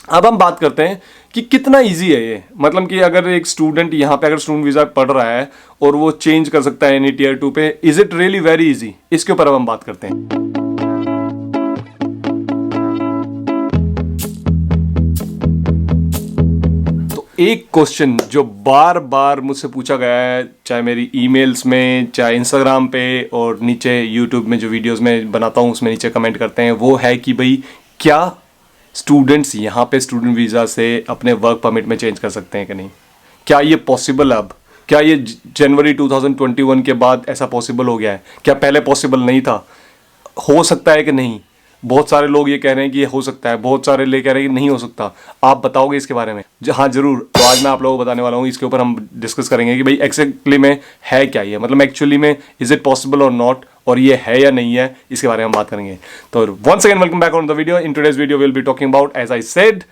अब हम बात करते हैं कि कितना इजी है ये, मतलब कि अगर एक स्टूडेंट यहाँ पे अगर स्टूडेंट वीजा पढ़ रहा है और वो चेंज कर सकता है एनी टीयर 2 पे, is it really very easy, इसके ऊपर अब हम बात करते हैं। तो एक क्वेश्चन जो बार बार मुझसे पूछा गया है, चाहे मेरी ईमेल्स में, चाहे इंस्टाग्राम पे, और नीचे यूट्यूब में जो वीडियोस में बनाता हूँ उसमें नीचे कमेंट करते हैं, वो है कि भाई क्या स्टूडेंट्स यहाँ पे स्टूडेंट वीज़ा से अपने वर्क परमिट में चेंज कर सकते हैं कि नहीं, क्या ये पॉसिबल है अब, क्या ये जनवरी 2021 के बाद ऐसा पॉसिबल हो गया है, क्या पहले पॉसिबल नहीं था, हो सकता है कि नहीं। बहुत सारे लोग ये कह रहे हैं कि ये हो सकता है, बहुत सारे लोग कह रहे हैं कि नहीं हो सकता। आप बताओगे इसके बारे में? हाँ जरूर। तो आज मैं आप लोगों को बताने वाला हूँ, इसके ऊपर हम डिस्कस करेंगे कि भाई एक्चुअली में है क्या ये, मतलब एक्चुअली में इज इट पॉसिबल और नॉट, और ये है या नहीं है, इसके बारे में हम बात करेंगे। तो once again welcome back on the video. In today's video will be talking about, as I said,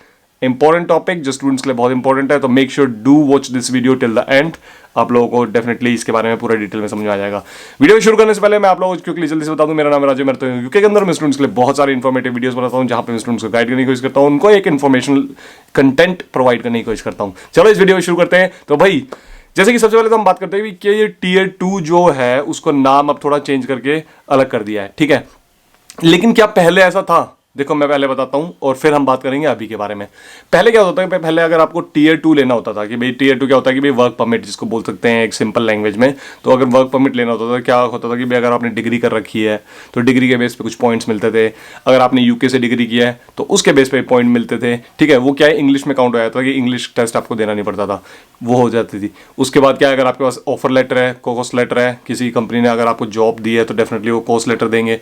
important topic जो स्टूडेंट्स के लिए बहुत इंपॉर्टेंट है, तो make sure do watch this video till the end. आप लोगों को डेफिनेटली इसके बारे में पूरा डिटेल में समझ में आ जाएगा। वीडियो शुरू करने से पहले मैं आप लोगों को क्विकली जल्दी से बता दूं, मेरा नाम है राजू, मैं तो यूके के अंदर मैं स्टूडेंट्स के लिए बहुत सारे इन्फॉर्मेटिव वीडियोस बनाता हूं, जहां पे मैं स्टूडेंट्स को गाइड करने की कोशिश करता हूं, उनको एक इन्फॉर्मेशनल कंटेंट प्रोवाइड करने की कोशिश करता हूं। चलो इस वीडियो को शुरू करते हैं। तो भाई जैसे कि सबसे पहले तो हम बात करते हैं कि ये टीयर 2 जो है उसको नाम अब थोड़ा चेंज करके अलग कर दिया है, ठीक है। लेकिन क्या पहले ऐसा था? देखो मैं पहले बताता हूं और फिर हम बात करेंगे अभी के बारे में। पहले क्या होता है, पहले अगर आपको टीयर 2 लेना होता था कि भाई टीयर 2 क्या होता है कि भाई वर्क परमिट जिसको बोल सकते हैं एक सिंपल लैंग्वेज में। तो अगर वर्क परमिट लेना होता था, क्या होता था कि भाई अगर आपने डिग्री कर रखी है तो डिग्री के बेस पे कुछ पॉइंट्स मिलते थे। अगर आपने यूके से डिग्री किया है तो उसके बेस पे पॉइंट मिलते थे, ठीक है। वो क्या है, इंग्लिश में काउंट हो जाता था कि इंग्लिश टेस्ट आपको देना नहीं पड़ता था, वो हो जाती थी। उसके बाद क्या है, अगर आपके पास ऑफर लेटर है, कोर्स लेटर है, किसी कंपनी ने अगर आपको जॉब दी है तो डेफिनेटली वो कोर्स लेटर देंगे,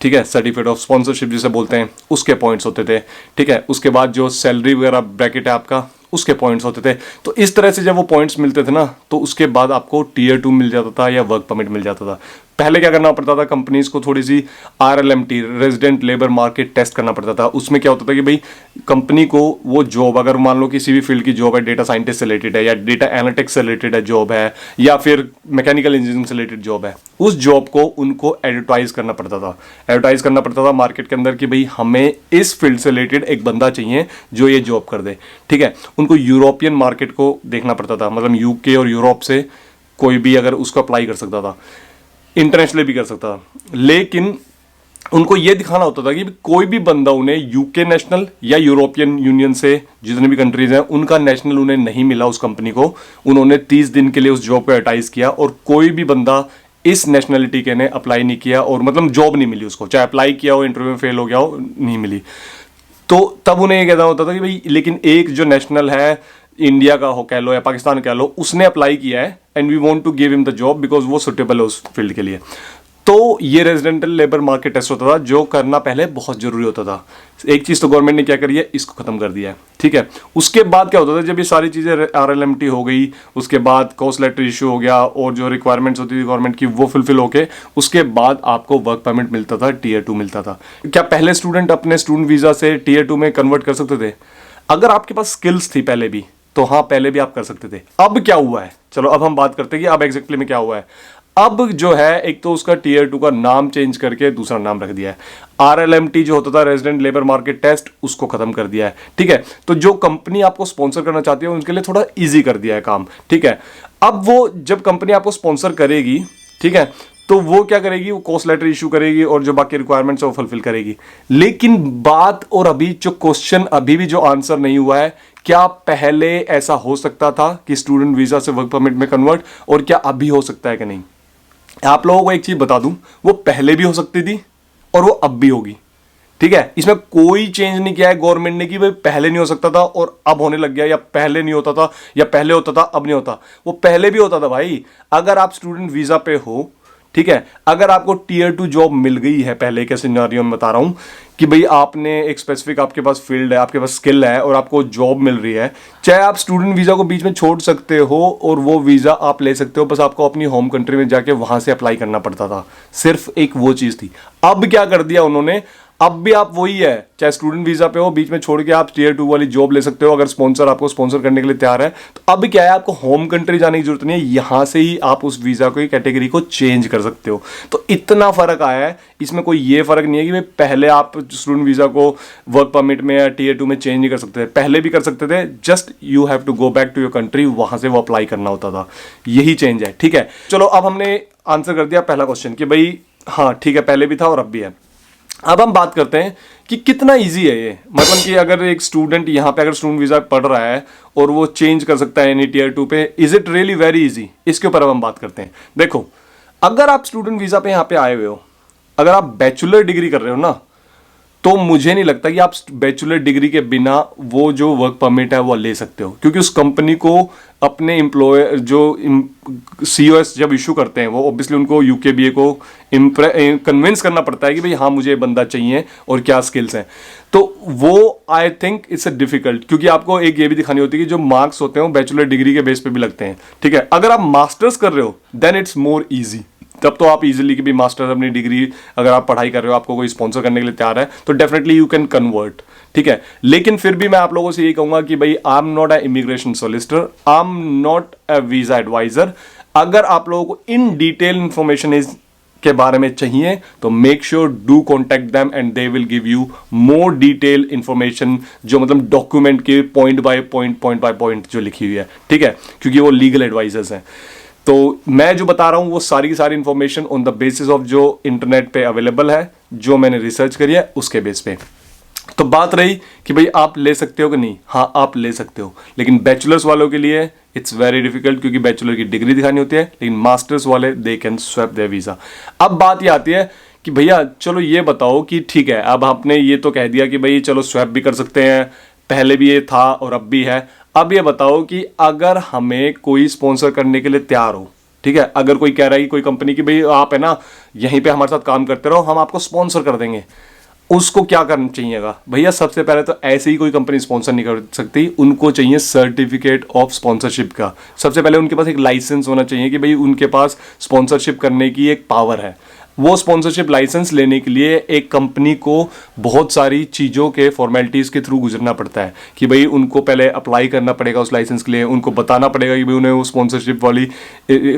ठीक है। सर्टिफिकेट ऑफ स्पॉन्सरशिप जिसे बोलते हैं, उसके पॉइंट्स होते थे, ठीक है। उसके बाद जो सैलरी वगैरह ब्रैकेट है आपका, उसके पॉइंट्स होते थे। तो इस तरह से जब वो पॉइंट्स मिलते थे ना, तो उसके बाद आपको टीयर 2 मिल जाता था या वर्क परमिट मिल जाता था। पहले क्या करना पड़ता था, कंपनीज को थोड़ी सी RLMT, resident labour market test करना पड़ता था। उसमें क्या होता था कि भाई कंपनी को वो जॉब, अगर मान लो किसी भी फील्ड की जॉब है, डेटा साइंटिस्ट से रिलेटेड है या डेटा एनालिटिक्स से रिलेटेड है जॉब है, या फिर मैकेनिकल इंजीनियरिंग से रिलेटेड जॉब है, उस जॉब को उनको एडवर्टाइज करना पड़ता था। एडवर्टाइज करना पड़ता था मार्केट के अंदर कि भाई हमें इस फील्ड से रिलेटेड एक बंदा चाहिए जो ये जॉब कर दे, ठीक है। उनको यूरोपियन मार्केट को देखना पड़ता था, मतलब यूके और यूरोप से कोई भी अगर उसको अप्लाई कर सकता था, इंटरनेशनली भी कर सकता था। लेकिन उनको यह दिखाना होता था कि कोई भी बंदा उन्हें यूके नेशनल या यूरोपियन यूनियन से जितने भी कंट्रीज हैं उनका नेशनल उन्हें नहीं मिला उस कंपनी को। उन्होंने 30 दिन के लिए उस जॉब को एडवर्टाइज किया और कोई भी बंदा इस नेशनलिटी के ने अप्लाई नहीं किया, और मतलब जॉब नहीं मिली उसको, चाहे अप्लाई किया हो, इंटरव्यू में फेल हो गया हो, नहीं मिली। तो तब उन्हें यह कहना होता था कि भाई लेकिन एक जो नेशनल है, इंडिया का हो कह लो या पाकिस्तान कह लो, उसने अप्लाई किया है and we want to give him the job because वो सुटेबल है उस फील्ड के लिए। तो ये रेजिडेंटल लेबर मार्केट टेस्ट होता था, जो करना पहले बहुत जरूरी होता था। एक चीज तो गवर्नमेंट ने क्या करी है, इसको खत्म कर दिया है, ठीक है। उसके बाद क्या होता था, जब ये सारी चीजें RLMT हो गई, उसके बाद कोर्स लेटर इशू हो गया और जो रिक्वायरमेंट्स होती थी गवर्नमेंट की वो फुलफिल होके उसके बाद आपको वर्क परमिट मिलता था, टीयर 2 मिलता था। क्या पहले स्टूडेंट अपने स्टूडेंट वीजा से टीयर 2 में कन्वर्ट कर सकते थे? अगर आपके पास स्किल्स थी पहले भी तो हाँ, पहले भी आप कर सकते थे। अब क्या हुआ है, चलो अब हम बात करते हैं कि अब एग्जैक्टली में क्या हुआ है। अब जो है, एक तो उसका टीयर 2 का नाम चेंज करके दूसरा नाम रख दिया है। RLMT जो होता था, रेजिडेंट लेबर मार्केट टेस्ट, उसको खत्म कर दिया है, ठीक है। तो जो कंपनी आपको स्पॉन्सर करना चाहती है उनके लिए थोड़ा इजी कर दिया है काम, ठीक है। अब वो जब कंपनी आपको स्पॉन्सर करेगी, ठीक है, तो वो क्या करेगी, वो कोर्स लेटर इशू करेगी और जो बाकी रिक्वायरमेंट्स है वो फुलफिल करेगी। लेकिन बात, और अभी जो क्वेश्चन अभी भी जो आंसर नहीं हुआ है, क्या पहले ऐसा हो सकता था कि स्टूडेंट वीजा से वर्क परमिट में कन्वर्ट, और क्या अभी हो सकता है कि नहीं? आप लोगों को एक चीज बता दूं, वो पहले भी हो सकती थी और वो अब भी होगी, ठीक है। इसमें कोई चेंज नहीं किया है गवर्नमेंट ने कि भाई पहले नहीं हो सकता था और अब होने लग गया, या पहले नहीं होता था या पहले होता था अब नहीं होता। वो पहले भी होता था भाई। अगर आप स्टूडेंट वीजा पे हो, ठीक है, अगर आपको टीयर 2 जॉब मिल गई है, पहले के सिनेरियो में बता रहा हूं कि भाई आपने एक स्पेसिफिक, आपके पास फील्ड है, आपके पास स्किल है और आपको जॉब मिल रही है, चाहे आप स्टूडेंट वीजा को बीच में छोड़ सकते हो और वो वीजा आप ले सकते हो, बस आपको अपनी होम कंट्री में जाके वहां से अप्लाई करना पड़ता था। सिर्फ एक वो चीज थी। अब क्या कर दिया उन्होंने, अब भी आप वही है, चाहे स्टूडेंट वीजा पे हो, बीच में छोड़ के आप टीयर 2 वाली जॉब ले सकते हो अगर स्पॉन्सर आपको स्पॉन्सर करने के लिए तैयार है। तो अब क्या है, आपको होम कंट्री जाने की जरूरत नहीं है, यहां से ही आप उस वीजा को कैटेगरी को चेंज कर सकते हो। तो इतना फर्क आया है इसमें, कोई ये फर्क नहीं है कि भाई पहले आप स्टूडेंट वीजा को वर्क परमिट में या टीयर 2 में चेंज नहीं कर सकते थे, पहले भी कर सकते थे, just you have to go back to your country, वहां से वो अप्लाई करना होता था। यही चेंज है, ठीक है। चलो अब हमने आंसर कर दिया पहला क्वेश्चन कि भाई हाँ ठीक है, पहले भी था और अब भी है। अब हम बात करते हैं कि कितना इजी है ये, मतलब कि अगर एक स्टूडेंट यहाँ पे अगर स्टूडेंट वीजा पढ़ रहा है और वो चेंज कर सकता है यानी टीयर 2 पे, is it really very easy, इसके ऊपर अब हम बात करते हैं। देखो, अगर आप स्टूडेंट वीजा पे यहाँ पे आए हुए हो, अगर आप बैचलर डिग्री कर रहे हो ना, तो मुझे नहीं लगता कि आप बैचलर डिग्री के बिना वो जो वर्क परमिट है वो ले सकते हो, क्योंकि उस कंपनी को अपने एम्प्लॉयर जो सीओएस जब इशू करते हैं वो ऑब्वियसली उनको यूकेबीए को कन्विंस करना पड़ता है कि भाई हाँ मुझे ये बंदा चाहिए और क्या स्किल्स हैं। तो वो I think it's a difficult, क्योंकि आपको एक ये भी दिखानी होती है कि जो मार्क्स होते हैं वो बैचलर डिग्री के बेस पे भी लगते हैं, ठीक है। अगर आप मास्टर्स कर रहे हो देन इट्स मोर ईजी, तब तो आप इजीली कि भी मास्टर्स अपनी डिग्री अगर आप पढ़ाई कर रहे हो, आपको कोई स्पॉन्सर करने के लिए तैयार है तो डेफिनेटली यू कैन कन्वर्ट, ठीक है। लेकिन फिर भी मैं आप लोगों से यही कहूंगा कि भाई I am not a immigration solicitor, I am not a visa adviser. अगर आप लोगों को इन डिटेल इंफॉर्मेशन के बारे में चाहिए तो make sure do contact them and they will give you more detail information, जो मतलब डॉक्यूमेंट के पॉइंट बाय पॉइंट जो लिखी हुई है, ठीक है, क्योंकि वो लीगल एडवाइजर्स हैं। तो मैं जो बता रहा हूं वो सारी की सारी information on the basis of जो इंटरनेट पे अवेलेबल है, जो मैंने रिसर्च करी है उसके बेस पे। तो बात रही कि भाई आप ले सकते हो कि नहीं, हाँ आप ले सकते हो, लेकिन बैचलर्स वालों के लिए इट्स वेरी डिफिकल्ट, क्योंकि बैचलर की डिग्री दिखानी होती है, लेकिन मास्टर्स वाले they can swap their visa. अब बात ये आती है कि भैया चलो ये बताओ कि ठीक है, अब आपने ये तो कह दिया कि भाई चलो स्वैप भी कर सकते हैं, पहले भी ये था और अब भी है। अब ये बताओ कि अगर हमें कोई स्पॉन्सर करने के लिए तैयार हो, ठीक है, अगर कोई कह रहा है कि कोई कंपनी की भाई आप है ना यहीं पे हमारे साथ काम करते रहो, हम आपको स्पॉन्सर कर देंगे, उसको क्या करना चाहिएगा भैया? सबसे पहले तो ऐसे ही कोई कंपनी स्पॉन्सर नहीं कर सकती, उनको चाहिए सर्टिफिकेट ऑफ स्पॉन्सरशिप का। सबसे पहले उनके पास एक लाइसेंस होना चाहिए कि भाई उनके पास स्पॉन्सरशिप करने की एक पावर है। वो स्पॉन्सरशिप लाइसेंस लेने के लिए एक कंपनी को बहुत सारी चीज़ों के फॉर्मेलिटीज़ के थ्रू गुजरना पड़ता है कि भाई उनको पहले अप्लाई करना पड़ेगा उस लाइसेंस के लिए, उनको बताना पड़ेगा कि भाई उन्हें वो स्पॉन्सरशिप वाली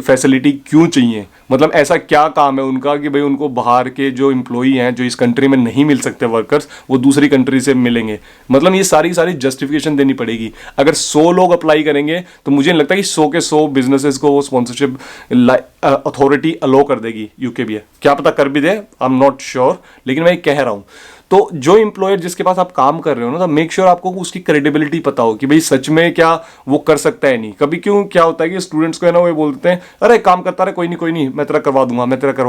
फैसिलिटी क्यों चाहिए, मतलब ऐसा क्या काम है उनका कि भाई उनको बाहर के जो एम्प्लॉई हैं जो इस कंट्री में नहीं मिल सकते वर्कर्स, वो दूसरी कंट्री से मिलेंगे, मतलब ये सारी जस्टिफिकेशन देनी पड़ेगी। अगर 100 लोग अप्लाई करेंगे तो मुझे नहीं लगता कि 100 के 100 बिजनेसेस को वो स्पॉन्सरशिप अथॉरिटी अलो कर देगी यूकेबीए, क्या पता कर भी दे, आई एम नॉट श्योर, लेकिन मैं कह रहा हूं। तो जो एम्प्लॉयर जिसके पास आप काम कर रहे हो ना, तो मेक श्योर आपको उसकी क्रेडिबिलिटी पता हो कि भाई सच में क्या वो कर सकता है। नहीं कभी क्यों क्या होता है कि स्टूडेंट्स को है ना वो बोलते हैं अरे काम करता रहे, कोई नहीं मैं तेरा करवा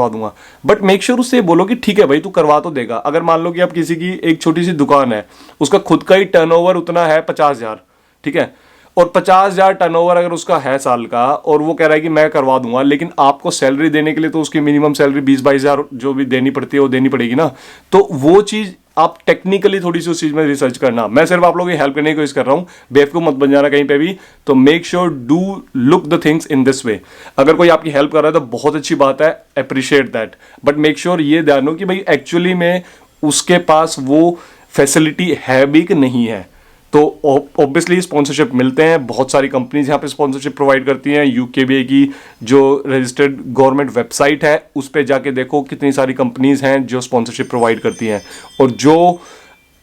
दूंगा, बट मेक श्योर उससे बोलो कि ठीक है भाई तू करवा तो देगा। अगर मान लो कि आप किसी की एक छोटी सी दुकान है, उसका खुद का ही टर्नओवर उतना है 50,000, ठीक है, और 50,000 टर्नओवर अगर उसका है साल का, और वो कह रहा है कि मैं करवा दूंगा, लेकिन आपको सैलरी देने के लिए तो उसकी मिनिमम सैलरी 20-22,000 जो भी देनी पड़ती है वो देनी पड़ेगी ना। तो वो चीज़ आप टेक्निकली थोड़ी सी उस चीज़ में रिसर्च करना। मैं सिर्फ आप लोगों की हेल्प करने की कोशिश कर रहा हूँ, बेवकूफ मत बन जाना कहीं पे भी। तो make sure do look the things in this way. अगर कोई आपकी हेल्प कर रहा है तो बहुत अच्छी बात है, appreciate that, but make sure ये ध्यान हो कि भाई एक्चुअली में उसके पास वो फैसिलिटी है भी कि नहीं है। तो ऑब्वियसली स्पॉन्सरशिप मिलते हैं, बहुत सारी कंपनीज यहाँ पे स्पॉन्सरशिप प्रोवाइड करती हैं। यूकेबीए की जो रजिस्टर्ड गवर्नमेंट वेबसाइट है उस पे जाके देखो कितनी सारी कंपनीज हैं जो स्पॉन्सरशिप प्रोवाइड करती हैं और जो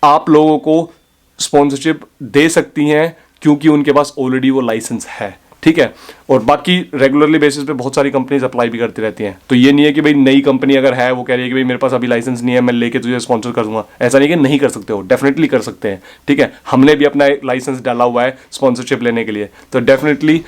आप लोगों को स्पॉन्सरशिप दे सकती हैं क्योंकि उनके पास ऑलरेडी वो लाइसेंस है, ठीक है। और बाकी रेगुलरली बेसिस पे बहुत सारी कंपनीज अप्लाई भी करती रहती हैं। तो ये नहीं है कि भाई नई कंपनी अगर है वो कह रही है कि भाई मेरे पास अभी लाइसेंस नहीं है मैं लेके तुझे स्पॉन्सर कर दूंगा, ऐसा नहीं कि नहीं कर सकते हो, डेफिनेटली कर सकते हैं, ठीक है। हमने भी अपना लाइसेंस डाला हुआ है स्पॉन्सरशिप लेने के लिए, तो डेफिनेटली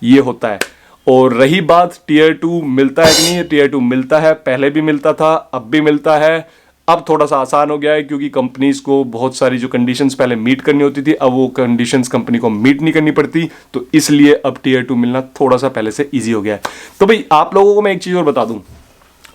ये होता है। और रही बात टीयर 2 मिलता है कि नहीं, टीयर 2 मिलता है, पहले भी मिलता था, अब भी मिलता है। अब थोड़ा सा आसान हो गया है क्योंकि कंपनीज को बहुत सारी जो कंडीशंस पहले मीट करनी होती थी, अब वो कंडीशंस कंपनी को मीट नहीं करनी पड़ती, तो इसलिए अब टीयर 2 मिलना थोड़ा सा पहले से इजी हो गया है। तो भाई आप लोगों को मैं एक चीज़ और बता दूं,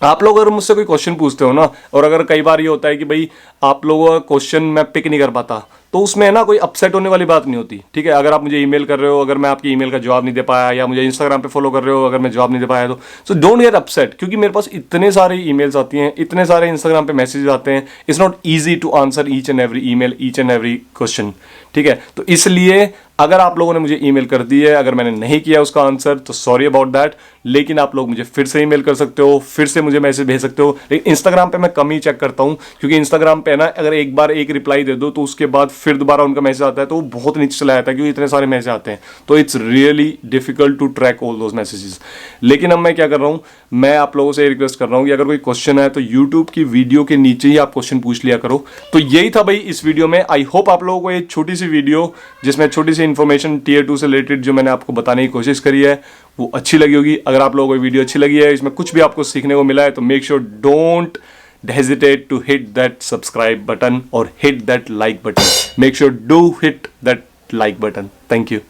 आप लोग अगर मुझसे कोई क्वेश्चन पूछते हो ना, और अगर कई बार ये होता है कि भाई आप लोगों का क्वेश्चन मैं पिक नहीं कर पाता, तो उसमें ना कोई अपसेट होने वाली बात नहीं होती, ठीक है। अगर आप मुझे ईमेल कर रहे हो, अगर मैं आपकी ईमेल का जवाब नहीं दे पाया, या मुझे इंस्टाग्राम पे फॉलो कर रहे हो, अगर मैं जवाब नहीं दे पाया, तो सो डोंट गेट अपसेट, क्योंकि मेरे पास इतने सारे ईमेल्स आती हैं, इतने सारे इंस्टाग्राम पे मैसेजेस आते हैं। It's not easy to answer each and every email, each and every question, ठीक है। तो इसलिए अगर आप लोगों ने मुझे ईमेल कर दी है, अगर मैंने नहीं किया उसका आंसर, तो सॉरी अबाउट दैट, लेकिन आप लोग मुझे फिर से ईमेल कर सकते हो, फिर से मुझे मैसेज भेज सकते हो। लेकिन इंस्टाग्राम पे मैं कम ही चेक करता हूं, क्योंकि इंस्टाग्राम पे ना अगर एक बार एक रिप्लाई दे दो तो उसके बाद फिर दोबारा उनका मैसेज आता है तो वो बहुत नीचे चला जाता है, क्योंकि इतने सारे मैसेज आते हैं, तो it's really difficult to track all those messages. लेकिन अब मैं क्या कर रहा हूं, मैं आप लोगों से रिक्वेस्ट कर रहा हूं कि अगर कोई क्वेश्चन है तो यूट्यूब की वीडियो के नीचे ही आप क्वेश्चन पूछ लिया करो। तो यही था भाई इस वीडियो में। आई होप आप लोगों को ये छोटी सी वीडियो, जिसमें छोटी सी इन्फॉर्मेशन टियर 2 से रिलेटेड जो मैंने आपको बताने की कोशिश करी है, वो अच्छी लगी होगी। अगर आप लोगों को वीडियो अच्छी लगी है, इसमें कुछ भी आपको सीखने को मिला है, तो make sure don't hesitate to hit that subscribe button or hit that like button. Make sure do hit that like button. Thank you.